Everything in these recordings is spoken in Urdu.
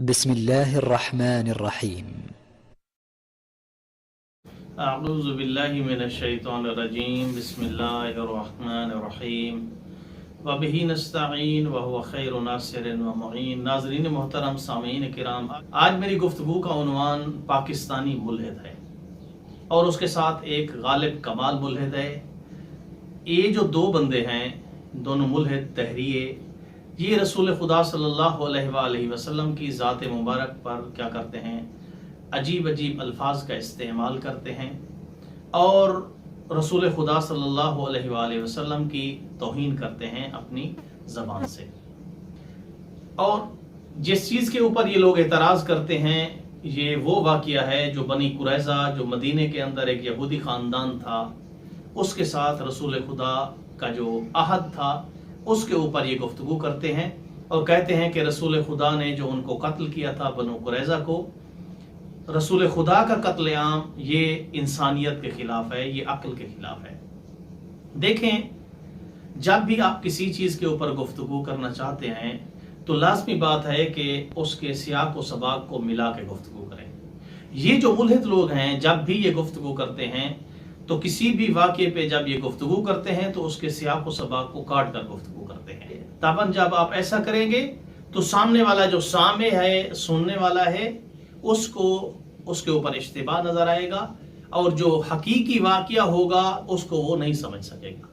بسم الله الرحمن الرحيم. اعوذ باللہ من الشیطان الرجیم بسم اللہ الرحمن الرحیم وبہ نستعین وہو خیر ناصر ومعین۔ ناظرین محترم، سامعین کرام، آج میری گفتگو کا عنوان پاکستانی ملحد ہے اور اس کے ساتھ ایک غالب کمال ملحد ہے۔ یہ جو دو بندے ہیں، دونوں ملحد تحریے، یہ رسول خدا صلی اللہ علیہ وآلہ وسلم کی ذات مبارک پر کیا کرتے ہیں؟ عجیب عجیب الفاظ کا استعمال کرتے ہیں اور رسول خدا صلی اللہ علیہ وآلہ وسلم کی توہین کرتے ہیں اپنی زبان سے۔ اور جس چیز کے اوپر یہ لوگ اعتراض کرتے ہیں، یہ وہ واقعہ ہے جو بنی قریظہ، جو مدینے کے اندر ایک یہودی خاندان تھا، اس کے ساتھ رسول خدا کا جو عہد تھا، اس کے اوپر یہ گفتگو کرتے ہیں اور کہتے ہیں کہ رسول خدا نے جو ان کو قتل کیا تھا، بنو قریظہ کو، رسول خدا کا قتل عام یہ انسانیت کے خلاف ہے، یہ عقل کے خلاف ہے۔ دیکھیں، جب بھی آپ کسی چیز کے اوپر گفتگو کرنا چاہتے ہیں تو لازمی بات ہے کہ اس کے سیاق و سباق کو ملا کے گفتگو کریں۔ یہ جو ملحد لوگ ہیں، جب بھی یہ گفتگو کرتے ہیں تو کسی بھی واقعے پہ جب یہ گفتگو کرتے ہیں تو اس کے سیاق و سباق کو کاٹ کر گفتگو کرتے ہیں۔ تابن جب آپ ایسا کریں گے تو سامنے والا جو سامع ہے، سننے والا ہے، اس کو اس کے اوپر اشتباہ نظر آئے گا اور جو حقیقی واقعہ ہوگا اس کو وہ نہیں سمجھ سکے گا۔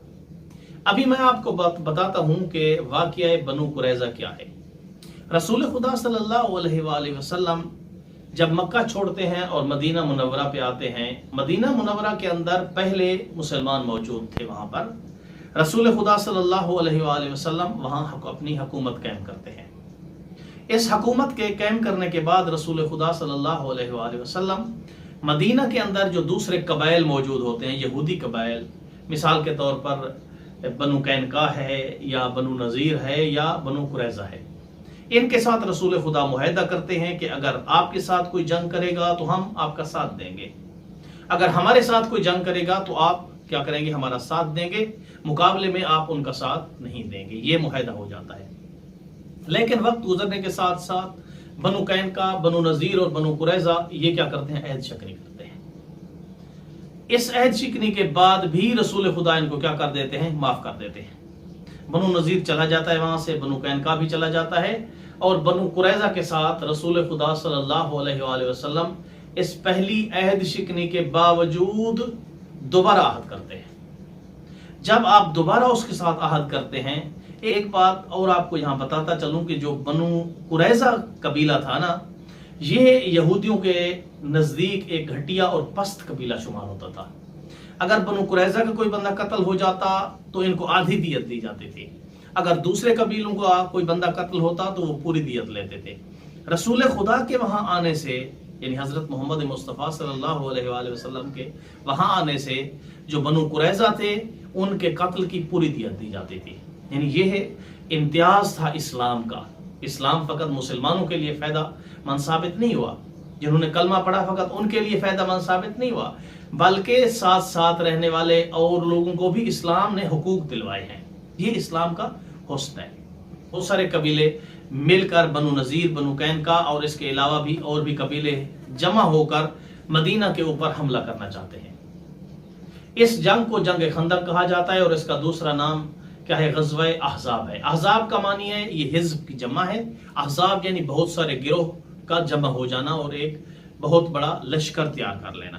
ابھی میں آپ کو بتاتا ہوں کہ واقعہ بنو قریظہ کیا ہے۔ رسول خدا صلی اللہ علیہ وآلہ وسلم جب مکہ چھوڑتے ہیں اور مدینہ منورہ پہ آتے ہیں، مدینہ منورہ کے اندر پہلے مسلمان موجود تھے، وہاں پر رسول خدا صلی اللہ علیہ وآلہ وسلم وہاں اپنی حکومت قائم کرتے ہیں۔ اس حکومت کے قائم کرنے کے بعد رسول خدا صلی اللہ علیہ وآلہ وسلم مدینہ کے اندر جو دوسرے قبائل موجود ہوتے ہیں، یہودی قبائل، مثال کے طور پر بنو قینقاع ہے یا بنو نذیر ہے یا بنو قریظہ ہے، ان کے ساتھ رسول خدا معاہدہ کرتے ہیں کہ اگر آپ کے ساتھ کوئی جنگ کرے گا تو ہم آپ کا ساتھ دیں گے، اگر ہمارے ساتھ کوئی جنگ کرے گا تو آپ کیا کریں گے؟ ہمارا ساتھ دیں گے، مقابلے میں آپ ان کا ساتھ نہیں دیں گے۔ یہ معاہدہ ہو جاتا ہے۔ لیکن وقت گزرنے کے ساتھ ساتھ بنو قینقاع، بنو نذیر اور بنو قریظہ یہ کیا کرتے ہیں؟ عہد شکنی کرتے ہیں۔ اس عہد شکنی کے بعد بھی رسول خدا ان کو کیا کر دیتے ہیں؟ معاف کر دیتے ہیں۔ بنو نذیر چلا جاتا ہے وہاں سے، بنو قینقاع بھی چلا جاتا ہے اور بنو قریظہ کے ساتھ رسول خدا صلی اللہ علیہ وآلہ وسلم اس پہلی عہد شکنی کے باوجود دوبارہ عہد کرتے ہیں۔ جب آپ دوبارہ اس کے ساتھ عہد کرتے ہیں، ایک بات اور آپ کو یہاں بتاتا چلوں کہ جو بنو قریظہ قبیلہ تھا نا، یہ یہودیوں کے نزدیک ایک گھٹیا اور پست قبیلہ شمار ہوتا تھا۔ اگر بنو قریظہ کا کوئی بندہ قتل ہو جاتا تو ان کو آدھی دیت دی جاتی تھی، اگر دوسرے قبیلوں کا کوئی بندہ قتل ہوتا تو وہ پوری دیت لیتے تھے۔ رسول خدا کے وہاں آنے سے، یعنی حضرت محمد مصطفیٰ صلی اللہ علیہ وآلہ وسلم کے وہاں آنے سے جو بنو قریظہ تھے، ان کے قتل کی پوری دیت دی جاتی تھی۔ یعنی یہ امتیاز تھا اسلام کا۔ اسلام فقط مسلمانوں کے لیے فائدہ مند ثابت نہیں ہوا، جنہوں نے کلمہ پڑھا فقط ان کے لیے فائدہ مند ثابت نہیں ہوا، بلکہ ساتھ ساتھ رہنے والے اور لوگوں کو بھی اسلام نے حقوق دلوائے ہیں۔ یہ اسلام کا حسن ہے۔ بہت سارے قبیلے مل کر بنو نذیر، بنو قینقاع اور اس کے علاوہ بھی اور بھی قبیلے جمع ہو کر مدینہ کے اوپر حملہ کرنا چاہتے ہیں۔ اس جنگ کو جنگ خندق کہا جاتا ہے اور اس کا دوسرا نام کیا ہے؟ غزوہ احزاب ہے۔ احزاب کا معنی ہے، یہ حزب کی جمع ہے، احزاب یعنی بہت سارے گروہ کا جمع ہو جانا اور ایک بہت بڑا لشکر تیار کر لینا۔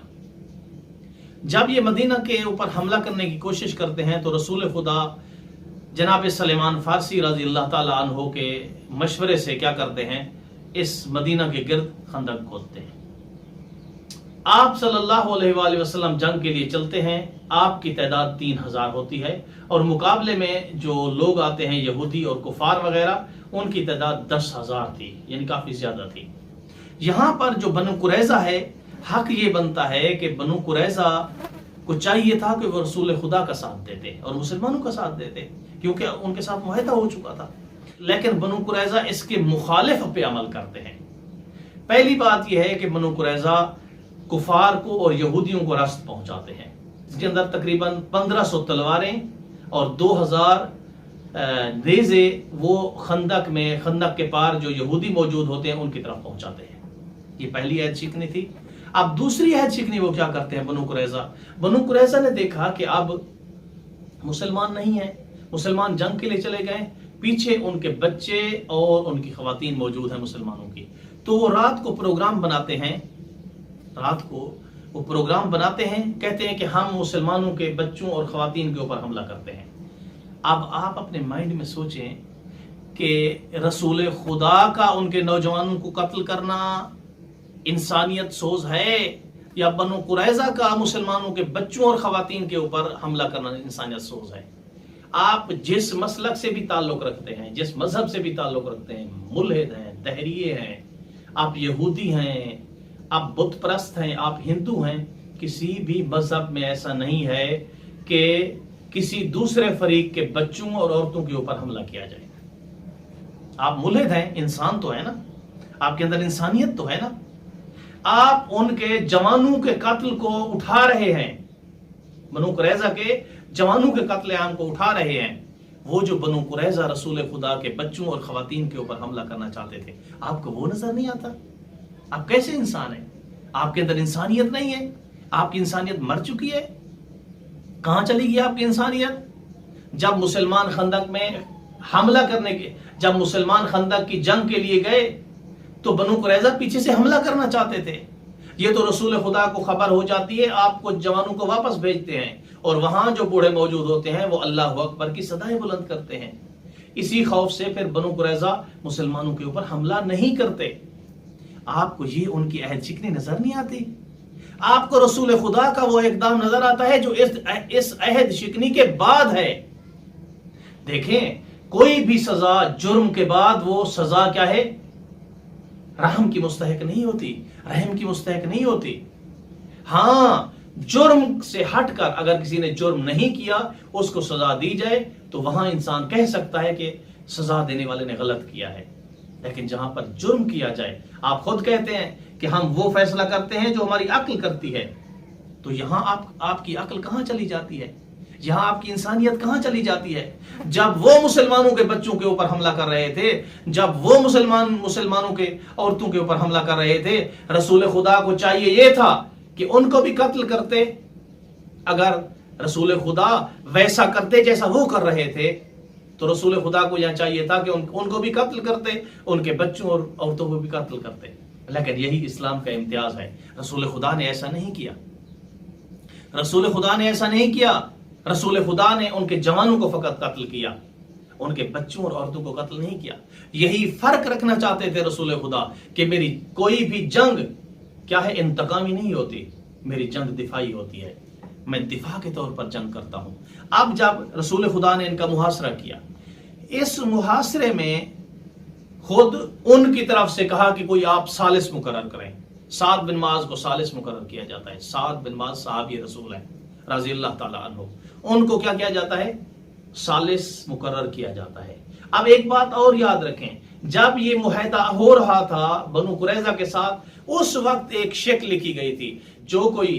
جب یہ مدینہ کے اوپر حملہ کرنے کی کوشش کرتے ہیں تو رسول خدا جناب سلیمان فارسی رضی اللہ تعالیٰ عنہ کے مشورے سے کیا کرتے ہیں؟ اس مدینہ کے گرد خندق کھودتے ہیں۔ آپ صلی اللہ علیہ وآلہ وسلم جنگ کے لیے چلتے ہیں، آپ کی تعداد 3000 ہوتی ہے اور مقابلے میں جو لوگ آتے ہیں، یہودی اور کفار وغیرہ، ان کی تعداد 10,000 تھی، یعنی کافی زیادہ تھی۔ یہاں پر جو بنو قریظہ ہے، حق یہ بنتا ہے کہ بنو قریظہ کو چاہیے تھا کہ وہ رسول خدا کا ساتھ دیتے اور مسلمانوں کا ساتھ دیتے، کیونکہ ان کے ساتھ معاہدہ ہو چکا تھا۔ لیکن بنو قریظہ اس کے مخالف پہ عمل کرتے ہیں۔ پہلی بات یہ ہے کہ بنو قریظہ کفار کو اور یہودیوں کو رشت پہنچاتے ہیں، اس کے اندر تقریباً 1500 تلواریں اور 2000 نیزے وہ خندق کے پار جو یہودی موجود ہوتے ہیں ان کی طرف پہنچاتے ہیں. یہ پہلی عہد شکنی تھی. اب دوسری عہد شکنی وہ کیا کرتے ہیں؟ بنو قریظہ نے دیکھا کہ اب مسلمان نہیں ہیں، مسلمان جنگ کے لیے چلے گئے، پیچھے ان کے بچے اور ان کی خواتین موجود ہیں مسلمانوں کی. تو وہ رات کو پروگرام بناتے ہیں، کہتے ہیں کہ ہم مسلمانوں کے بچوں اور خواتین کے اوپر حملہ کرتے ہیں. اب آپ اپنے مائنڈ میں سوچیں کہ رسول خدا کا ان کے نوجوانوں کو قتل کرنا انسانیت سوز ہے، یا بنو قریظہ کا مسلمانوں کے بچوں اور خواتین کے اوپر حملہ کرنا انسانیت سوز ہے؟ آپ جس مسلک سے بھی تعلق رکھتے ہیں، جس مذہب سے بھی تعلق رکھتے ہیں، ملحد ہیں، دہریے ہیں، آپ یہودی ہیں، آپ بت پرست ہیں، آپ ہندو ہیں، کسی بھی مذہب میں ایسا نہیں ہے کہ کسی دوسرے فریق کے بچوں اور عورتوں کے اوپر حملہ کیا جائے. آپ ملحد ہیں، انسان تو ہے نا، آپ کے اندر انسانیت تو ہے نا. آپ ان کے جوانوں کے قتل کو اٹھا رہے ہیں، بنو قریظہ کے جوانوں کے قتل عام کو اٹھا رہے ہیں. وہ جو بنو قریظہ رسول خدا کے بچوں اور خواتین کے اوپر حملہ کرنا چاہتے تھے، آپ کو وہ نظر نہیں آتا؟ آپ کیسے انسان ہیں؟ آپ کے اندر انسانیت نہیں ہے؟ آپ کی انسانیت مر چکی ہے؟ کہاں چلی گئی آپ کی انسانیت؟ جب مسلمان خندق میں حملہ جب مسلمان خندق کی جنگ کے لیے گئے تو بنو قریظہ پیچھے سے حملہ کرنا چاہتے تھے. یہ تو رسول خدا کو خبر ہو جاتی ہے، آپ کو جوانوں کو واپس بھیجتے ہیں، اور وہاں جو بوڑھے موجود ہوتے ہیں وہ اللہ اکبر کی صدائیں بلند کرتے ہیں. اسی خوف سے پھر بنو قریظہ مسلمانوں کے اوپر حملہ نہیں کرتے. آپ کو یہ ان کی عہد شکنی نظر نہیں آتی؟ آپ کو رسول خدا کا وہ اقدام نظر آتا ہے جو اس عہد شکنی کے بعد ہے. دیکھیں، کوئی بھی سزا جرم کے بعد وہ سزا کیا ہے؟ رحم کی مستحق نہیں ہوتی، رحم کی مستحق نہیں ہوتی. ہاں، جرم سے ہٹ کر اگر کسی نے جرم نہیں کیا اس کو سزا دی جائے تو وہاں انسان کہہ سکتا ہے کہ سزا دینے والے نے غلط کیا ہے. لیکن جہاں پر جرم کیا جائے، آپ خود کہتے ہیں کہ ہم وہ فیصلہ کرتے ہیں جو ہماری عقل کرتی ہے، تو یہاں آپ کی عقل کہاں چلی جاتی ہے؟ یہاں آپ کی انسانیت کہاں چلی جاتی ہے؟ جب وہ مسلمانوں کے بچوں کے اوپر حملہ کر رہے تھے، جب وہ مسلمانوں کے عورتوں کے اوپر حملہ کر رہے تھے، رسول خدا کو چاہیے یہ تھا کہ ان کو بھی قتل کرتے. اگر رسول خدا ویسا کرتے جیسا وہ کر رہے تھے تو رسول خدا کو یہاں چاہیے تھا کہ ان کو بھی قتل کرتے، ان کے بچوں اور عورتوں کو بھی قتل کرتے. لیکن یہی اسلام کا امتیاز ہے. رسول خدا نے ایسا نہیں کیا. رسول خدا نے ایسا نہیں کیا. رسول خدا نے ان کے جوانوں کو فقط قتل کیا، ان کے بچوں اور عورتوں کو قتل نہیں کیا. یہی فرق رکھنا چاہتے تھے رسول خدا کہ میری کوئی بھی جنگ کیا ہے؟ انتقامی نہیں ہوتی، میری جنگ دفاعی ہوتی ہے، میں دفاع کے طور پر جنگ کرتا ہوں. اب جب رسول خدا نے ان کا محاصرہ کیا، اس محاصرے میں خود ان کی طرف سے کہا کہ کوئی آپ ثالث مقرر کریں. سعد بن معاذ کو ثالث مقرر کیا جاتا ہے. سعد بن معاذ صحابی رسول ہیں رضی اللہ تعالی عنہ، ان کو کیا کیا جاتا ہے؟ ثالث مقرر کیا جاتا ہے. اب ایک بات اور یاد رکھیں، جب یہ معاہدہ ہو رہا تھا بنو قریظہ کے ساتھ، اس وقت ایک شک لکھی گئی تھی، جو کوئی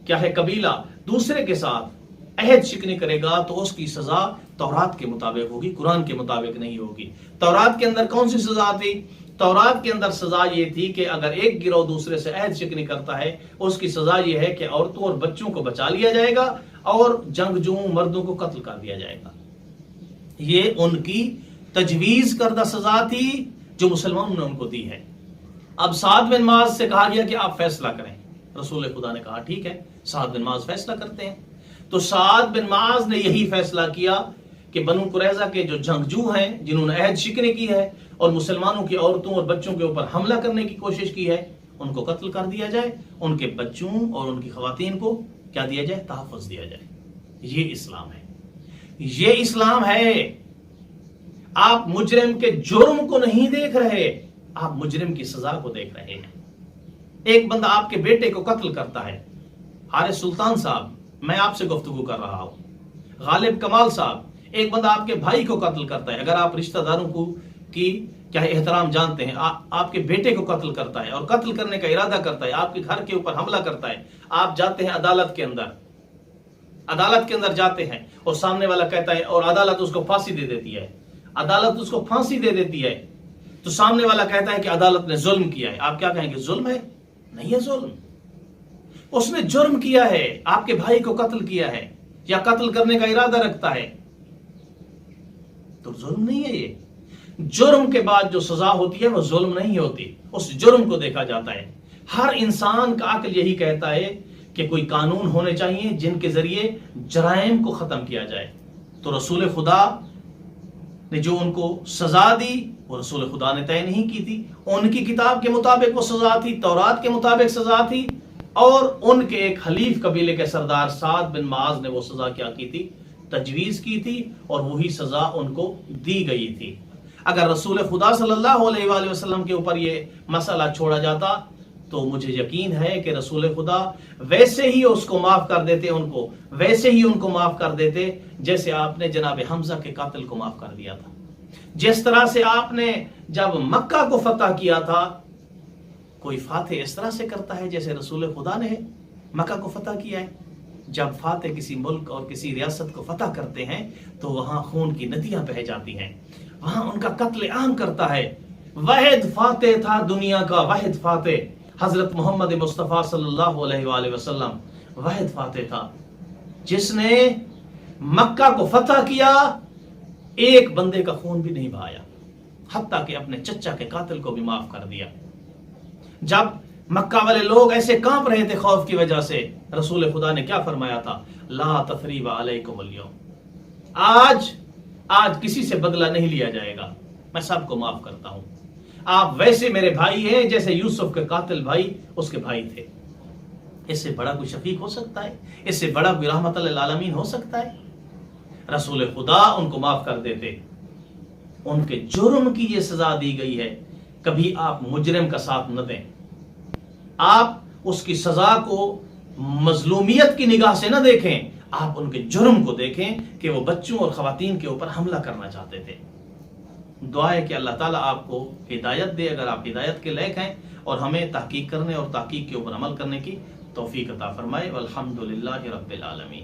کیا ہے قبیلہ دوسرے کے ساتھ عہد شکنی کرے گا تو اس کی سزا تورات کے مطابق ہوگی، قرآن کے مطابق نہیں ہوگی. تورات کے اندر کون سی سزا تھی؟ تورات کے اندر سزا یہ تھی کہ اگر ایک گروہ دوسرے سے عہد شکنی کرتا ہے اس کی سزا یہ ہے کہ عورتوں اور بچوں کو بچا لیا جائے گا اور جنگجو مردوں کو قتل کر دیا جائے گا. یہ ان کی تجویز کردہ سزا تھی جو مسلمانوں نے ان کو دی ہے. اب سعد بن معاذ سے کہا گیا کہ آپ فیصلہ کریں. رسول خدا نے کہا ٹھیک ہے، سعد بن معاذ فیصلہ کرتے ہیں. تو سعد بن معاذ نے یہی فیصلہ کیا کہ بنو قریظہ کے جو جنگجو ہیں جنہوں نے عہد شکنی کی ہے اور مسلمانوں کی عورتوں اور بچوں کے اوپر حملہ کرنے کی کوشش کی ہے، ان کو قتل کر دیا جائے، ان کے بچوں اور ان کی خواتین کو کیا دیا جائے؟ تحفظ دیا جائے. یہ اسلام ہے، یہ اسلام ہے. آپ مجرم کے جرم کو نہیں دیکھ رہے، آپ مجرم کی سزا کو دیکھ رہے ہیں. ایک بندہ آپ کے بیٹے کو قتل کرتا ہے، حارث سلطان صاحب، میں آپ سے گفتگو کر رہا ہوں، غالب کمال صاحب، ایک بندہ آپ کے بھائی کو قتل کرتا ہے. اگر آپ رشتہ داروں کو کی کیا احترام جانتے ہیں، آپ کے بیٹے کو قتل کرتا ہے اور قتل کرنے کا ارادہ کرتا ہے، آپ کے گھر کے اوپر حملہ کرتا ہے، آپ جاتے ہیں عدالت کے اندر، عدالت کے اندر جاتے ہیں اور سامنے والا کہتا ہے، اور عدالت اس کو پھانسی دے دیتی ہے، عدالت اس کو پھانسی دے دیتی ہے، تو سامنے والا کہتا ہے کہ عدالت نے ظلم کیا ہے. آپ کیا کہیں گے؟ ظلم ہے؟ نہیں ہے ظلم. اس نے جرم کیا ہے، آپ کے بھائی کو قتل کیا ہے یا قتل کرنے کا ارادہ رکھتا ہے، تو ظلم نہیں ہے. یہ جرم کے بعد جو سزا ہوتی ہے وہ ظلم نہیں ہوتی، اس جرم کو دیکھا جاتا ہے. ہر انسان کا عقل یہی کہتا ہے کہ کوئی قانون ہونے چاہیے جن کے ذریعے جرائم کو ختم کیا جائے. تو رسول خدا نے جو ان کو سزا دی وہ رسول خدا نے طے نہیں کی تھی، ان کی کتاب کے مطابق وہ سزا تھی، تورات کے مطابق سزا تھی، اور ان کے ایک حلیف قبیلے کے سردار سعد بن معاذ نے وہ سزا کیا کی تھی؟ تجویز کی تھی، اور وہی سزا ان کو دی گئی تھی. اگر رسول خدا صلی اللہ علیہ وآلہ وسلم کے اوپر یہ مسئلہ چھوڑا جاتا تو مجھے یقین ہے کہ رسول خدا ویسے ہی اس کو معاف کر دیتے، ان کو ویسے ہی ان کو معاف کر دیتے جیسے آپ نے جناب حمزہ کے قاتل کو معاف کر دیا تھا. جس طرح سے آپ نے جب مکہ کو فتح کیا تھا، کوئی فاتح اس طرح سے کرتا ہے جیسے رسول خدا نے مکہ کو فتح کیا ہے. جب فاتح کسی ملک اور کسی ریاست کو فتح کرتے ہیں تو وہاں خون کی ندیاں بہہ جاتی ہیں، وہاں ان کا قتل عام کرتا ہے. واحد فاتح تھا دنیا کا، واحد فاتح حضرت محمد مصطفیٰ صلی اللہ علیہ وآلہ وسلم واحد فاتح تھا جس نے مکہ کو فتح کیا، ایک بندے کا خون بھی نہیں بہایا، حتیٰ کہ اپنے چچا کے قاتل کو بھی معاف کر دیا. جب مکہ والے لوگ ایسے کانپ رہے تھے خوف کی وجہ سے، رسول خدا نے کیا فرمایا تھا؟ لا تثریب علیکم اليوم، آج کسی سے بدلہ نہیں لیا جائے گا، میں سب کو معاف کرتا ہوں. آپ ویسے میرے بھائی ہیں جیسے یوسف کے قاتل بھائی اس کے بھائی تھے. اس سے بڑا کوئی شفیق ہو سکتا ہے؟ اس سے بڑا کوئی رحمت للعالمین ہو سکتا ہے؟ رسول خدا ان کو معاف کر دیتے. ان کے جرم کی یہ سزا دی گئی ہے. کبھی آپ مجرم کا ساتھ نہ دیں، آپ اس کی سزا کو مظلومیت کی نگاہ سے نہ دیکھیں، آپ ان کے جرم کو دیکھیں کہ وہ بچوں اور خواتین کے اوپر حملہ کرنا چاہتے تھے. دعا ہے کہ اللہ تعالیٰ آپ کو ہدایت دے اگر آپ ہدایت کے لائق ہیں، اور ہمیں تحقیق کرنے اور تحقیق کے اوپر عمل کرنے کی توفیق عطا فرمائے. والحمدللہ رب العالمین.